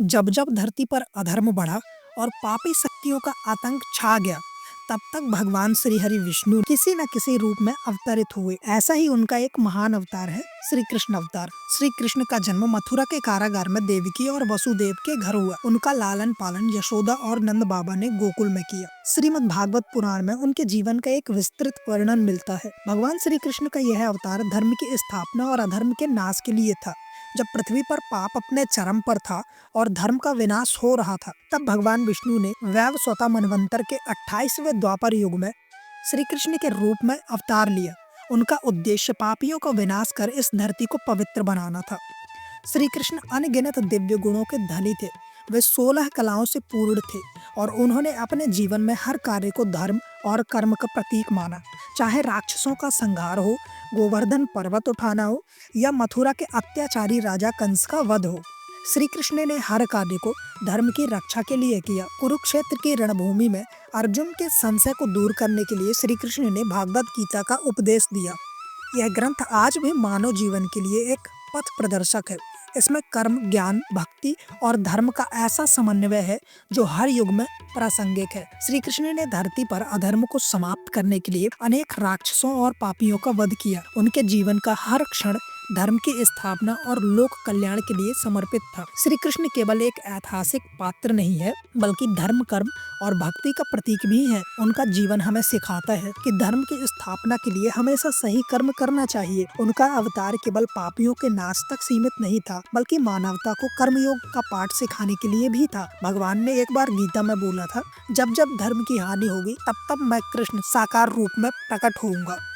जब जब धरती पर अधर्म बढ़ा और पापी शक्तियों का आतंक छा गया, तब तक भगवान श्री हरि विष्णु किसी न किसी रूप में अवतरित हुए। ऐसा ही उनका एक महान अवतार है श्री कृष्ण अवतार। श्री कृष्ण का जन्म मथुरा के कारागार में देवकी और वसुदेव के घर हुआ। उनका लालन पालन यशोदा और नंद बाबा ने गोकुल में किया। श्रीमद् भागवत पुराण में उनके जीवन का एक विस्तृत वर्णन मिलता है। भगवान श्री कृष्ण का यह अवतार धर्म की स्थापना और अधर्म के नाश के लिए था। जब पृथ्वी पर पाप अपने चरम पर था और धर्म का विनाश हो रहा था, तब भगवान विष्णु ने वैवस्वत मनवंतर के 28वें द्वापर युग में श्री कृष्ण के रूप में अवतार लिया। उनका उद्देश्य पापियों का विनाश कर इस धरती को पवित्र बनाना था। श्री कृष्ण अनगिनत दिव्य गुणों के धनी थे। वे 16 कलाओं से पूर्ण थे और उन्होंने अपने जीवन में हर कार्य को धर्म और कर्म का प्रतीक माना। चाहे राक्षसों का संहार हो, गोवर्धन पर्वत उठाना हो या मथुरा के अत्याचारी राजा कंस का वध हो, श्री कृष्ण ने हर कार्य को धर्म की रक्षा के लिए किया। कुरुक्षेत्र की रणभूमि में अर्जुन के संशय को दूर करने के लिए श्री कृष्ण ने भागवत गीता का उपदेश दिया। यह ग्रंथ आज भी मानव जीवन के लिए एक पथ प्रदर्शक है। इसमें कर्म, ज्ञान, भक्ति और धर्म का ऐसा समन्वय है जो हर युग में प्रासंगिक है। श्री कृष्ण ने धरती पर अधर्म को समाप्त करने के लिए अनेक राक्षसों और पापियों का वध किया। उनके जीवन का हर क्षण धर्म की स्थापना और लोक कल्याण के लिए समर्पित था। श्री कृष्ण केवल एक ऐतिहासिक पात्र नहीं है, बल्कि धर्म, कर्म और भक्ति का प्रतीक भी है। उनका जीवन हमें सिखाता है कि धर्म की स्थापना के लिए हमेशा सही कर्म करना चाहिए। उनका अवतार केवल पापियों के नाश तक सीमित नहीं था, बल्कि मानवता को कर्मयोग का पाठ सिखाने के लिए भी था। भगवान ने एक बार गीता में बोला था, जब जब धर्म की हानि होगी, तब तब मैं कृष्ण साकार रूप में प्रकट होऊंगा।